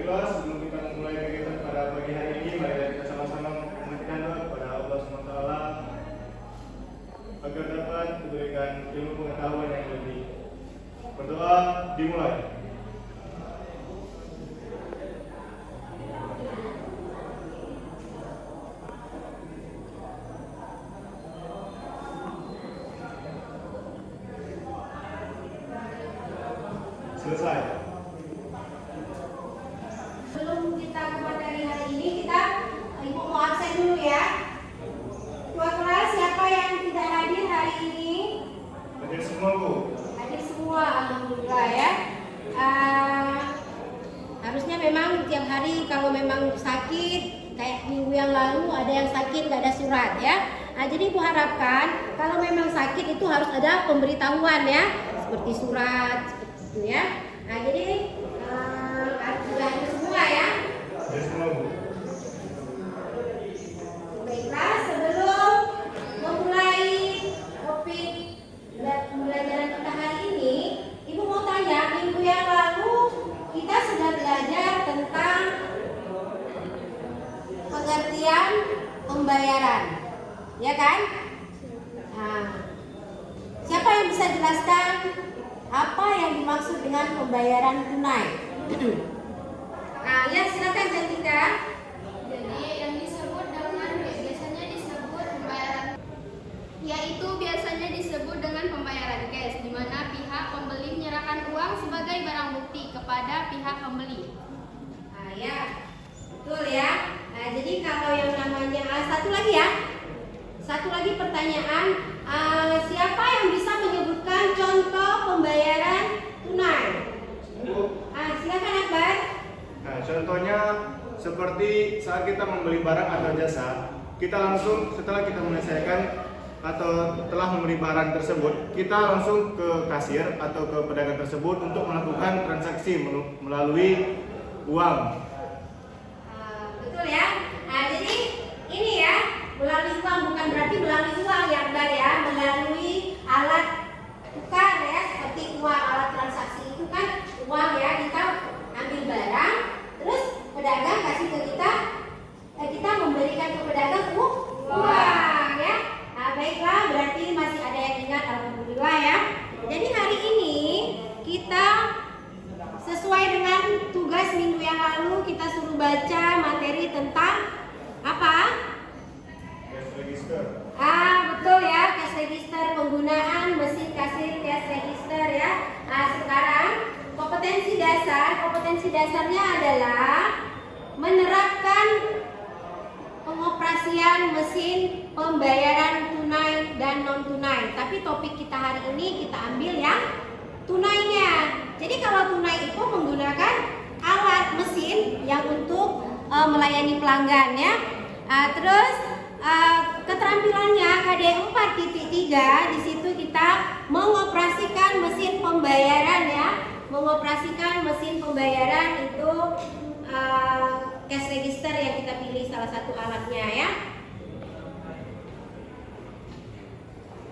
Baiklah, sebelum kita memulai kegiatan pada pagi hari ini, mari kita sama-sama memohonkan doa kepada Allah SWT agar dapat memberikan ilmu pengetahuan yang lebih. Berdoa dimulai. Selesai. Sebelum kita ke materi hari ini, Ibu mau absen dulu ya. Ketua kelas, siapa yang tidak hadir hari ini? Hadir semua, Bu. Hadir semua, alhamdulillah ya. Harusnya memang tiap hari kalau memang sakit, kayak minggu yang lalu ada yang sakit nggak ada surat ya. Jadi Ibu harapkan kalau memang sakit itu harus ada pemberitahuan ya, seperti surat, seperti itu ya. Jadi sudah hadir semua ya. Hadir semua, Bu. Baiklah, sebelum memulai topik pembelajaran kita hari ini, Ibu mau tanya, minggu yang lalu kita sudah belajar tentang pengertian pembayaran, ya kan? Nah, siapa yang bisa jelaskan apa yang dimaksud dengan pembayaran tunai? Nah, ya silakan Cantika. Jadi yang disebut dengan biasanya disebut pembayaran, yaitu biasanya disebut dengan pembayaran cash, di mana pihak pembeli menyerahkan uang sebagai barang bukti kepada pihak pembeli. Nah, ya, betul ya. Nah, jadi kalau yang namanya satu lagi pertanyaan, siapa yang bisa menyebutkan contoh pembayaran tunai? Silakan Akbar. Nah, contohnya seperti saat kita membeli barang atau jasa, kita langsung setelah kita menyelesaikan atau telah membeli barang tersebut, kita langsung ke kasir atau ke pedagang tersebut untuk melakukan transaksi melalui uang. Betul ya. Nah, jadi ini ya, melalui uang bukan berarti melalui uang ya, Akbar ya, melalui alat tukar ya, seperti uang alat transaksi itu kan uang ya, kita ambil barang, terus pedagang kasih ke kita, kita memberikan ke pedagang uang ya. Nah, baiklah, berarti masih ada yang ingat, alhamdulillah ya. Jadi hari ini kita sesuai dengan tugas minggu yang lalu, kita suruh baca materi tentang apa? Cash register. Betul ya, cash register, penggunaan mesin kasir cash register ya. Nah, sekarang kompetensi dasarnya adalah menerapkan pengoperasian mesin pembayaran tunai dan non tunai. Tapi topik kita hari ini kita ambil yang tunainya. Jadi kalau tunai itu menggunakan alat mesin yang untuk melayani pelanggan ya. Terus keterampilannya KD 4.3, di situ kita mengoperasikan mesin pembayaran ya. Mengoperasikan mesin pembayaran itu cash register yang kita pilih salah satu alatnya ya.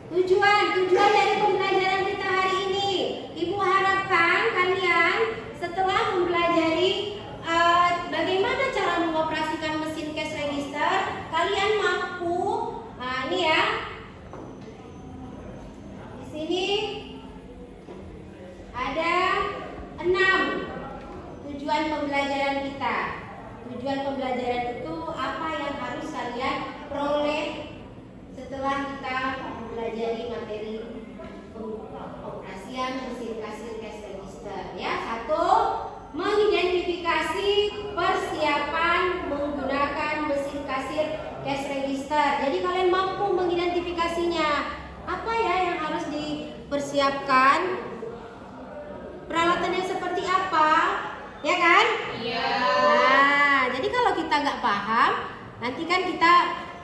Tujuan dari pembelajaran kita hari ini, Ibu harapkan kalian setelah mempelajari bagaimana cara mengoperasikan mesin cash register, kalian mampu, ini ya, di sini ada 6 tujuan pembelajaran kita. Tujuan pembelajaran itu apa yang harus kalian peroleh setelah kita mempelajari materi pengoperasian mesin kasir cash register ya. 1. Mengidentifikasi persiapan menggunakan mesin kasir cash register. Jadi kalian mampu mengidentifikasinya. Apa ya yang harus dipersiapkan? Peralatannya seperti apa? Ya kan? Iya. Nah, jadi kalau kita nggak paham, nanti kan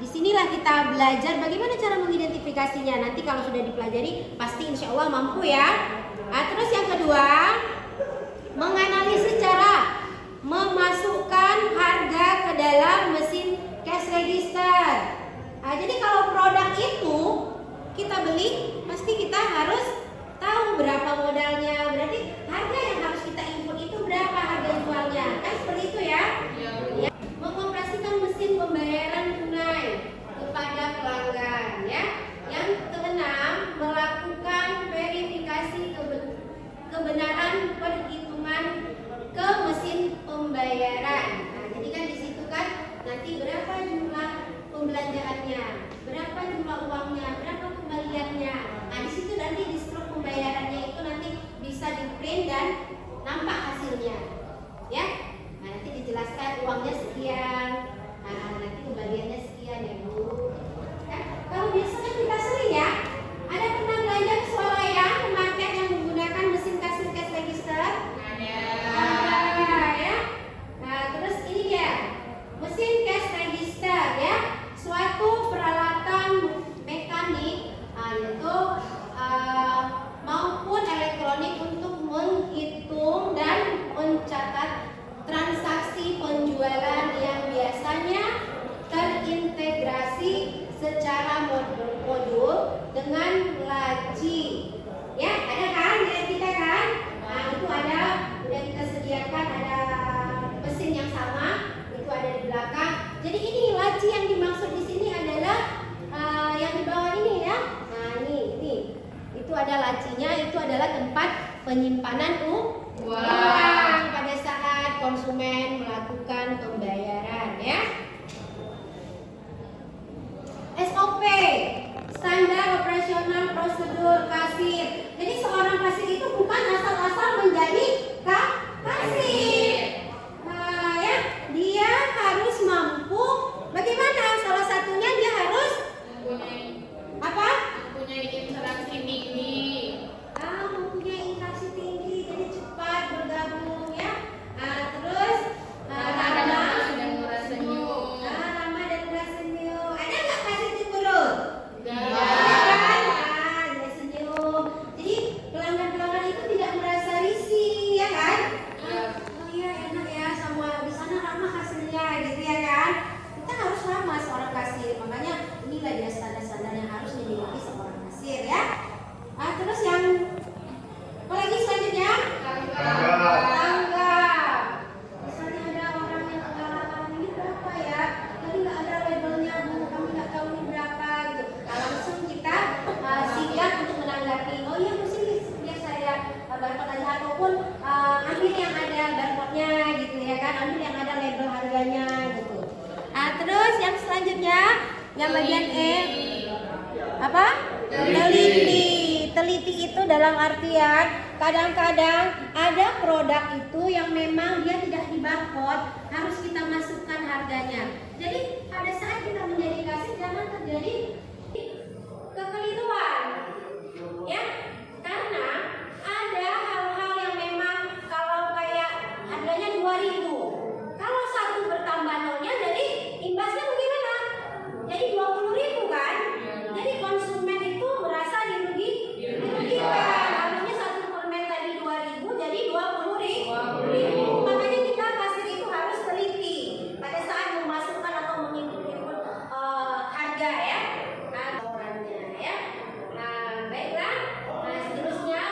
disinilah kita belajar bagaimana cara mengidentifikasinya. Nanti kalau sudah dipelajari, pasti insya Allah mampu ya. Nah, terus yang kedua, menganalisis cara memasukkan harga ke dalam mesin cash register. Nah, jadi kalau produk itu kita beli, pasti kita harus tahu berapa modalnya. Berarti harga yang harus kita input itu berapa harga jualnya. Kan seperti nampak hasilnya. Ya, nah, nanti dijelaskan uangnya sekian, nah, nanti kembaliannya sekian ya Bu. Nah, kalau biasanya kita sering ya, ada pernah belanja ke swalayan, ke market yang menggunakan mesin kasir cash register? Ada ya. Nah, terus ini dia, mesin cash register ya, suatu peralatan mekanik, yaitu maupun elektronik untuk menghitung dan mencatat transaksi penjualan yang biasanya terintegrasi secara modul dengan laci. Ya, ada kan di lab kita kan? Nah, itu ada, udah kita sediakan, ada mesin yang sama, itu ada di belakang. Jadi ini laci yang dimaksud di sini adalah yang di bawah ini ya. Nah, ini. Itu ada lacinya, itu adalah tempat penyimpanan uang pada saat konsumen melakukan pembayaran ya. SOP, standar operasional prosedur kasir. Jadi seorang kasir itu bukan asal-asal menjadi kasir. Ya, dia harus mampu. Bagaimana? Salah satunya dia harus apa? Mempunyai interaksi tinggi. Mempunyai interaksi tinggi, jadi cepat bergabung ya. Terus ramah dan murah senyum. ramah dan murah senyum. Ada nggak kasih itu turun? Dia senyum. Jadi pelanggan-pelanggan itu tidak merasa risih ya kan? Oh iya enak ya, sama di sana ramah hasilnya gitu ya kan? Kita harus ramah seorang kasir. Makanya inilah dia standar-standar yang harus dimiliki seorang kasir ya. Terus yang apa lagi selanjutnya? Tangga. Misalnya ada orang yang kenalan, ini berapa ya? Tadi nggak ada labelnya Bu, kami nggak tahu ini berapa gitu. Nah, langsung kita sigap untuk menanggapi. Oh iya Bu, sini biar saya barcode aja, ataupun ambil yang ada barcode-nya gitu ya kan, ambil yang ada label harganya gitu. Terus yang selanjutnya yang bagian E apa? Teliti itu dalam artian kadang-kadang ada produk itu yang memang dia tidak di barcode, harus kita masukkan harganya. Jadi pada saat kita menjadi kasir jangan terjadi kekeliruan. Ya, karena ada hal-hal yang memang kalau kayak harganya 2.000. Kalau satu bertambah nolnya jadi imbasnya bagaimana? Jadi 20.000 kan? Jadi konsumen itu merasa dirugikan. Harusnya satu permen tadi 2.000 jadi 20.000. Makanya kita kasir itu harus teliti pada saat memasukkan atau menginput harga ya, aturannya ya. Baiklah. Seterusnya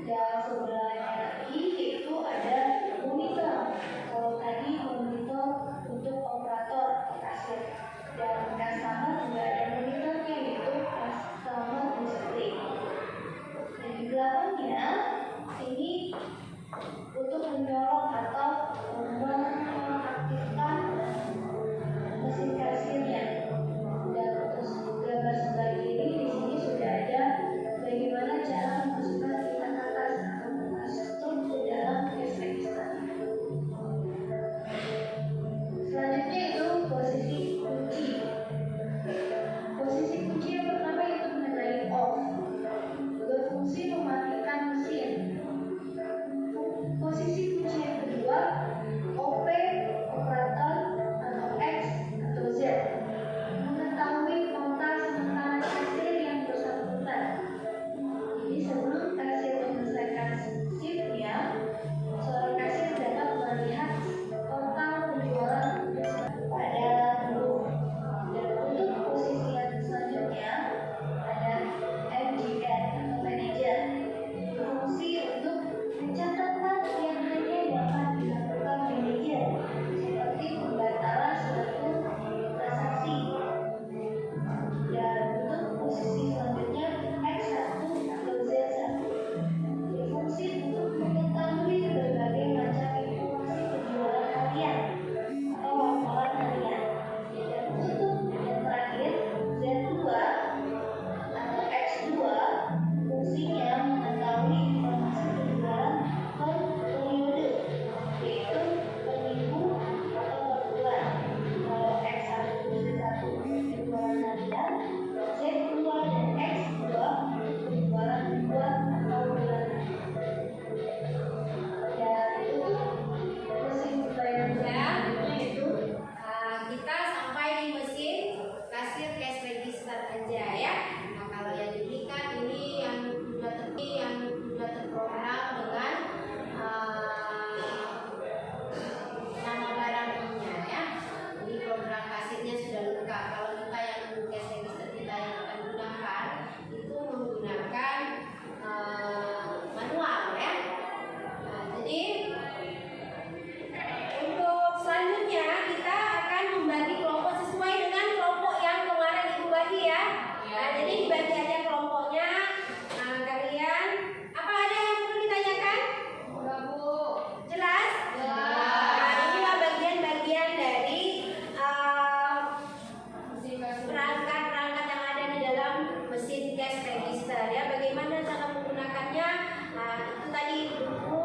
Dan sebelahnya lagi yaitu ada monitor. Kalau tadi monitor untuk operator kasir, dan customer juga ada monitornya yaitu customer display. Dan di belakangnya ini untuk mendorong atau mengaktifkan mesin kasirnya. Dan untuk gambar sebelah kiri di sini sudah ada bagaimana cara memasukkan kata-kata atau struktur ke dalam cash register. Selanjutnya itu posisi kunci. Posisi kunci yang pertama itu mengenai off, berfungsi mematikan mesin. Posisi kunci yang kedua OP, operator atau X atau Z, mengetahui kontak sementara kasir yang bersangkutan. Jadi sebelum kasir menyelesaikan shiftnya, seorang kasir dapat melihat total penjualan pada buku. Dan untuk posisi yang selanjutnya ada MGN atau manager, berfungsi untuk mencatatkan yang hanya dapat dilakukan manajer, seperti pembatalan suatu transaksi. Dan untuk posisi selanjutnya X1 atau Z1, berfungsi untuk mengetahui berbagai macam informasi penjualan harian atau laporan harian. Dan untuk yang terakhir Z2 atau X2, fungsinya mengetahui informasi penjualan per periode, yaitu per minggu atau per bulan. Kalau X1 Z1 penjualan harian, Z2 dan X2 penjualan mingguan atau bulanan. Dan itu mesin pembayaran itu. Kita sampai di mesin kasir cash register aja ya. Nah, kalau yang diberikan ini yang sudah terprogram dengan nama barangnya ya. Jadi program kasirnya sudah lengkap. Kalau kita yang cash register kita yang akan gunakan itu menggunakan manual ya. Nah, jadi untuk selanjutnya kita akan membagi kelompok sesuai dengan kelompok yang kemarin ibu bagi ya. Nah, jadi dibagi aja kelompoknya. Nah, kalian apa ada yang perlu ditanyakan? Enggak, Bu. Jelas? Jelas. Nah, inilah bagian-bagian dari perangkat-perangkat yang ada di dalam mesin cash register ya. Bagaimana cara menggunakannya? Nah, itu tadi buku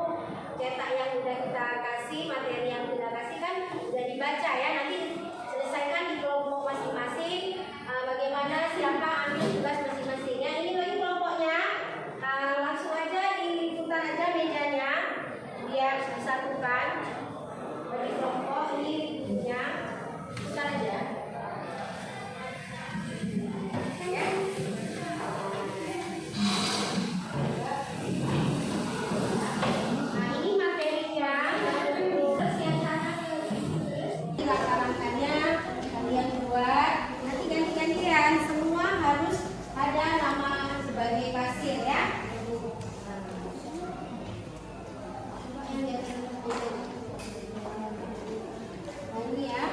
cetak yang sudah kita kasih, materi yang kita kasih kan sudah dibaca ya. Nanti selesaikan di kelompok masing-masing. Bagaimana siapa ambil tugas masing-masingnya. Ini lagi kelompoknya. Langsung aja diputar aja mejanya biar disatukan. Bagi kelompok ini bukunya putar aja. Ya. Nah, ini materinya. Terus yang sana dilaksanakannya kalian buat. Nanti ganti-gantian. Semua harus ada nama sebagai kasir ya. Nah, ini ya.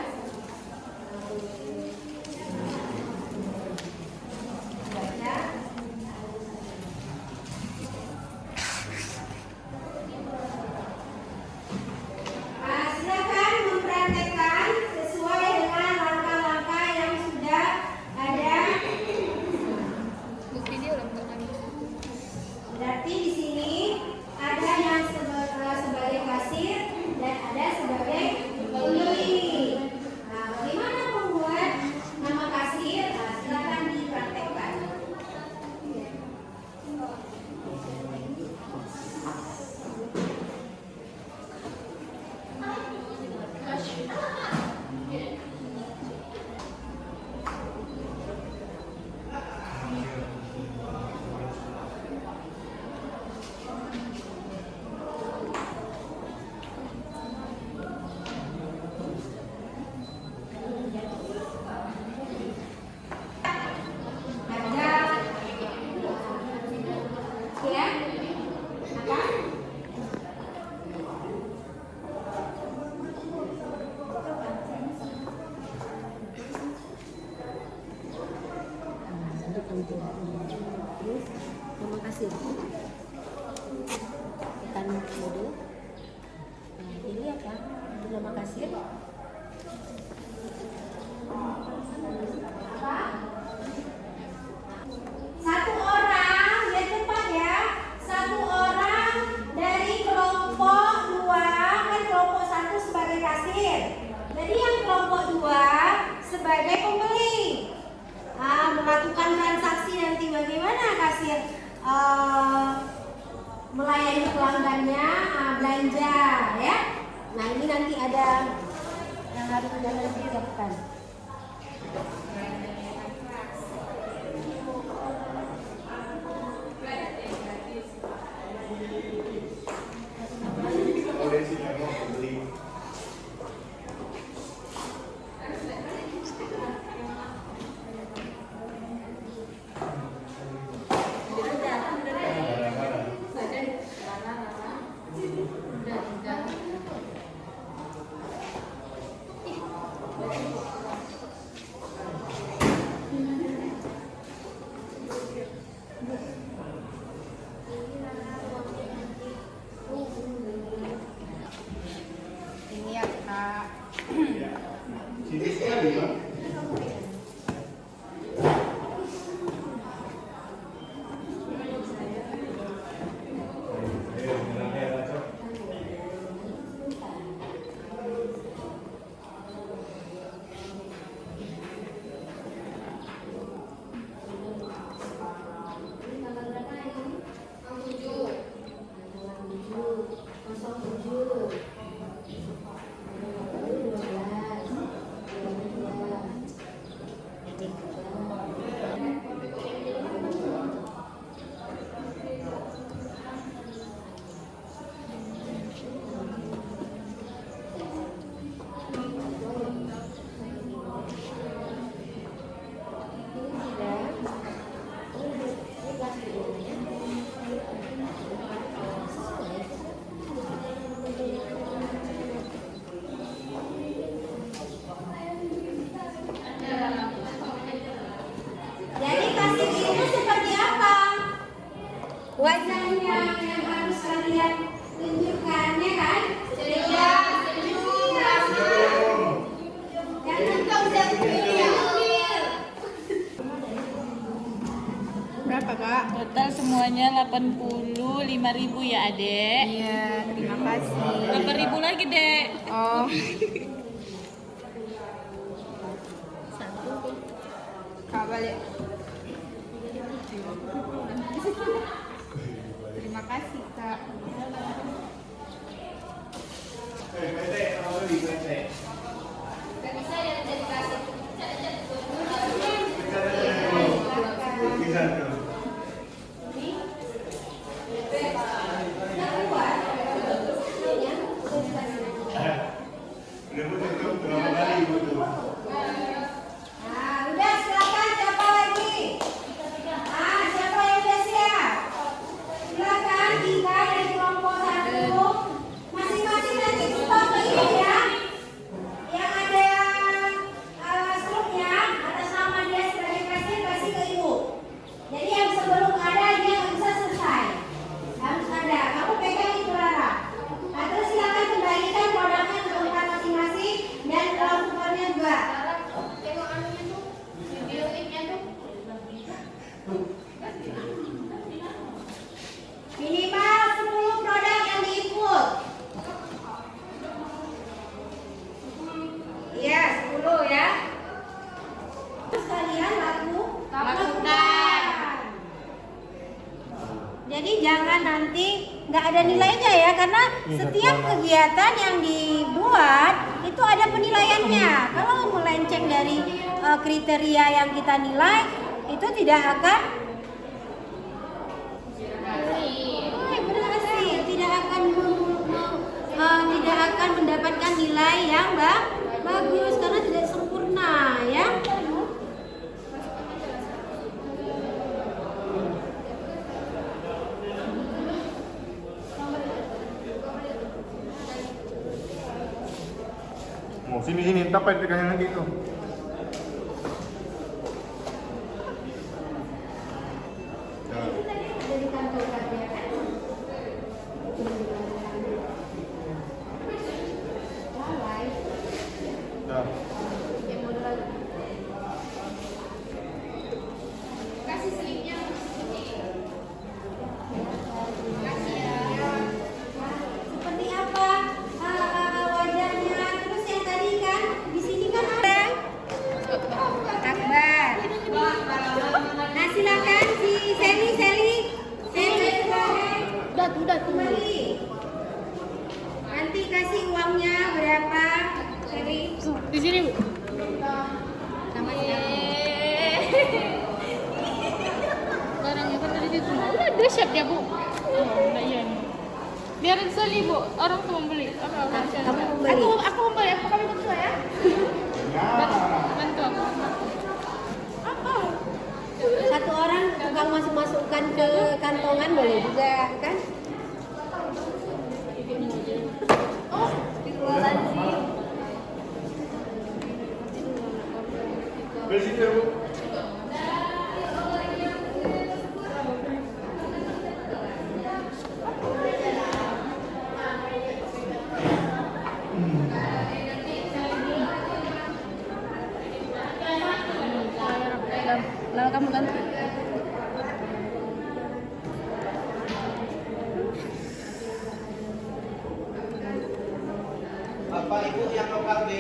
kasir. Apa? Satu orang, ya cepat ya. Satu orang dari kelompok 2, kan kelompok 1 sebagai kasir. Jadi yang kelompok 2 sebagai pembeli. Melakukan transaksi nanti bagaimana kasir melayani pelanggannya belanja ya. Nah ini nanti ada yang harus kita siapkan. Ini ya Kak. Sini sekali, Pak. Jadi kasir itu seperti apa? Wajahnya yang harus kalian tunjukkan ya kan? Ceria, senyum, ramah. Dan untuk Berapa Kak? Total semuanya 85.000 ya adek. Iya, terima kasih. 8.000 lagi dek. Oh. Kak balik. Terima kasih Kak. Nah, udah silakan siapa lagi? Siapa yang udah siap? Silakan Tika dari kelompok 1. Masing-masing nanti tumpah ke ini ya. Yang ada struknya atas nama dia sebagai kasir kasih ke ibu. Jadi yang sebelum ada dia nggak bisa selesai. Harus ada. Kamu pegang itu Rara. Nah, terus silakan kembalikan produknya ke tempat masing-masing dan kupernya juga. Tengok anunya tuh. Video klipnya tuh. Minimal 10 produk yang diinput. Iya, 10 ya. Sekalian lakukan. Jadi jangan nanti nggak ada nilainya ya, karena setiap kegiatan yang dibuat itu ada penilaiannya. Kalau melenceng dari kriteria yang kita nilai, itu tidak akan berhasil, tidak akan mendapatkan nilai yang bagus karena tidak sempurna ya. Mau sini tapai pegangnya nanti itu. Jadi tampilkannya kan. Lalai. Biar seli Bu, orang tuh membeli. Kamu membeli. Aku membeli, aku kami berdua ya. Bantu aku. Apa? Satu orang tukang masukkan ke kantongan boleh juga kan? Oh, Astagfirullahaladzim. Beli situ ya, Bu. Lalu kamu ganti. Bapak Ibu yang lokal B.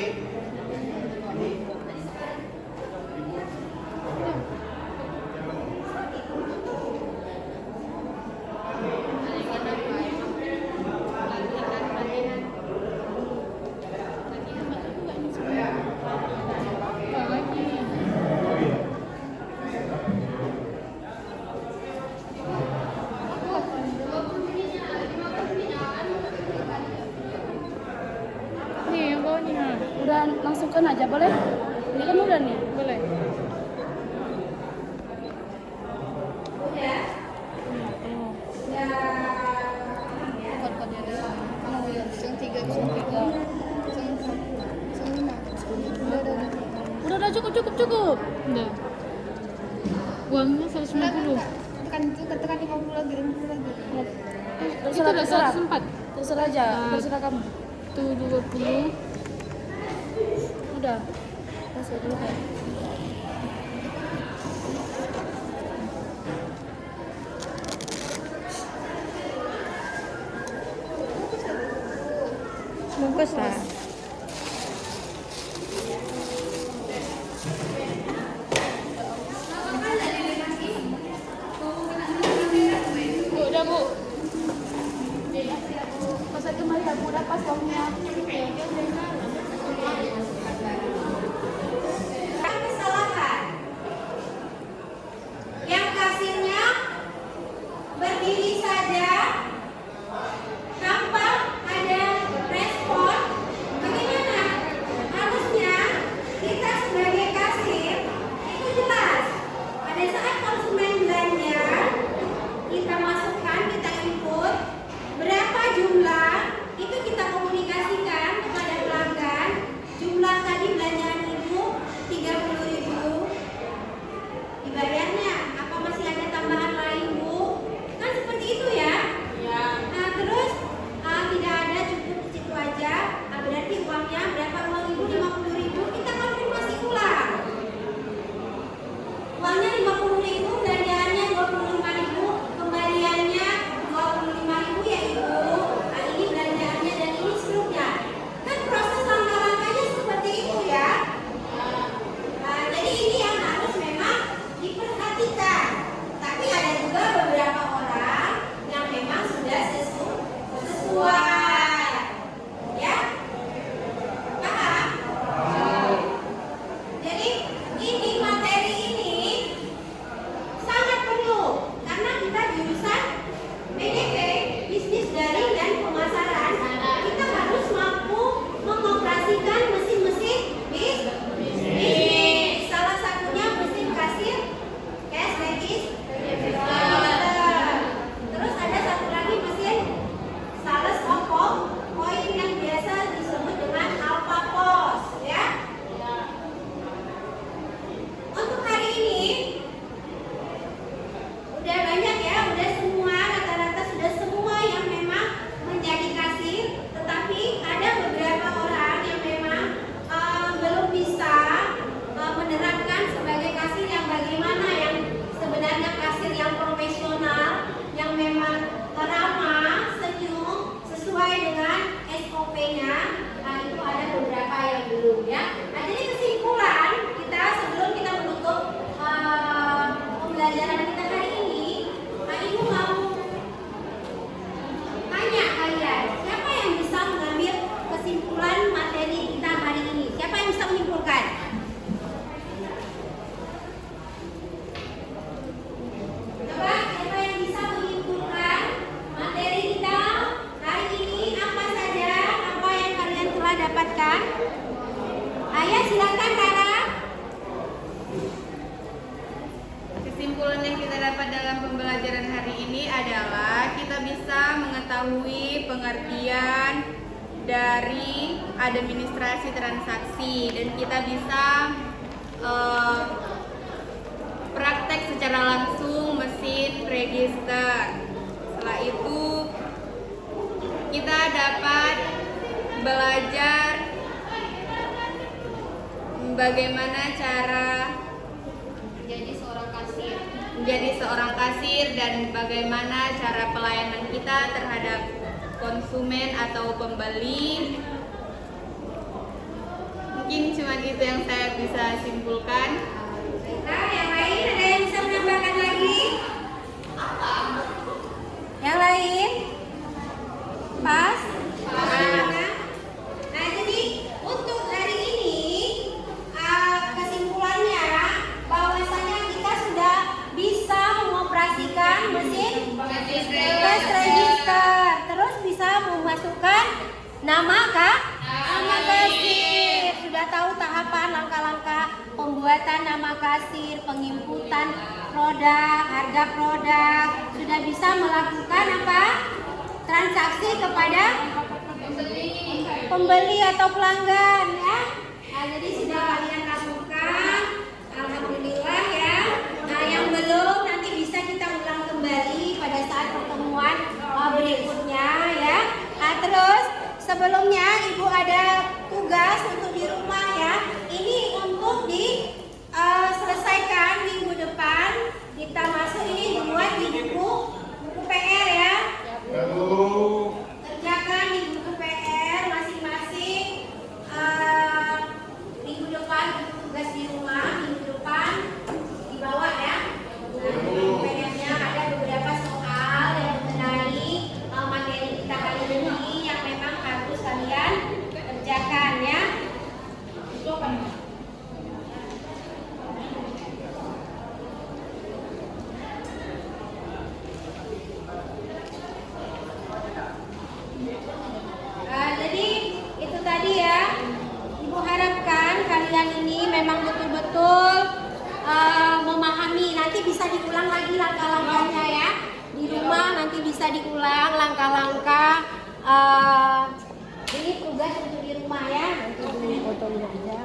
Nih, yang bawah nih. Udah langsungkan aja boleh? Ini kan udah nih, boleh. Udah. Udah cukup. Udah. Uangnya 150. Tekan 50 lagi, 50 lagi. Terserah. Terserah aja, terserah kamu. Tuh 20. Udah. Masuk dulu kan. Bungkus lah. Bu, udah Bu. Masa kemarin aku udah pas uangnya. Kesalahan. Yang kasirnya berdiri saja tanpa ada respon. Bagaimana? Harusnya kita sebagai kasir itu jelas. Pada saat konsumen belanja, kita masukkan, kita input berapa jumlah, itu kita komunikasikan kepada pelanggan jumlah tadi belanja pengertian dari administrasi transaksi dan kita bisa praktek secara langsung mesin register. Setelah itu kita dapat belajar bagaimana cara menjadi seorang kasir dan bagaimana cara pelayanan kita terhadap konsumen atau pembeli. Mungkin cuma itu yang saya bisa simpulkan. Nah, yang lain ada yang bisa menambahkan lagi? Yang lain? Pas? Nah, jadi untuk hari ini kesimpulannya bahwasanya kita sudah bisa mengoperasikan mesin cash register, terus bisa memasukkan nama kasir. Sudah tahu tahapan langkah-langkah pembuatan nama kasir, penginputan produk, harga produk, sudah bisa melakukan apa? Transaksi kepada pembeli atau pelanggan ya. Nah, jadi sudah kalian lakukan, alhamdulillah ya. Nah, yang belum nanti bisa kita ulang kembali pada saat pertemuan berikutnya ya. Nah, terus sebelumnya Ibu ada tugas untuk di rumah ya. Ini untuk diselesaikan minggu depan. Kita masuk ini dibuat di buku PR ya. Kerjakan di buku PR masing-masing. Minggu depan tugas di rumah, minggu depan dibawa ya. Nah, buku PR-nya ada beberapa soal yang mengenai materi kita kali ini yang memang harus kalian kerjakan ya. Itu apa? Jadi itu tadi ya, Ibu harapkan kalian ini memang betul-betul memahami. Nanti bisa diulang lagi langkah-langkahnya ya. Di rumah nanti bisa diulang langkah-langkah. Ini tugas untuk di rumah ya. Nanti ini fotonya aja.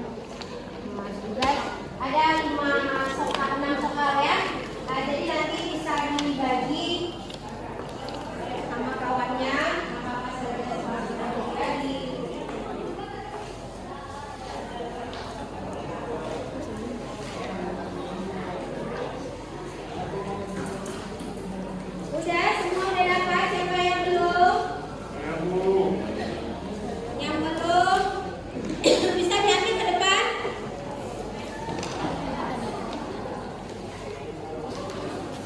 Nah, tugas ada 6 soal ya. Nah, jadi nanti bisa dibagi sama kawannya. Udah, semua udah dapat? Siapa yang belum? Yang belum? Bisa diambil ke depan?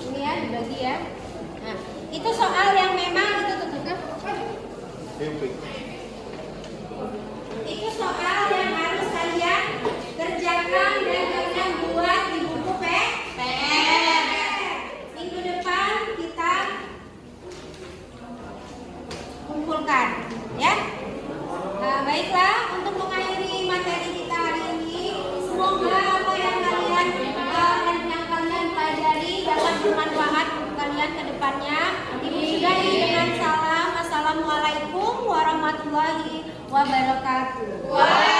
Ini ya, dibagi ya. Nah, itu soal yang memang itu tutup. Itu soal yang harus kalian kerjakan dan kalian buat di buku PR. Minggu depan kita kumpulkan ya. Nah, baiklah, untuk mengakhiri materi kita hari ini, semoga apa yang kalian pelajari dapat bermanfaat untuk kalian ke depannya. Dimudahi dengan salam. Assalamualaikum warahmatullahi wabarakatuh.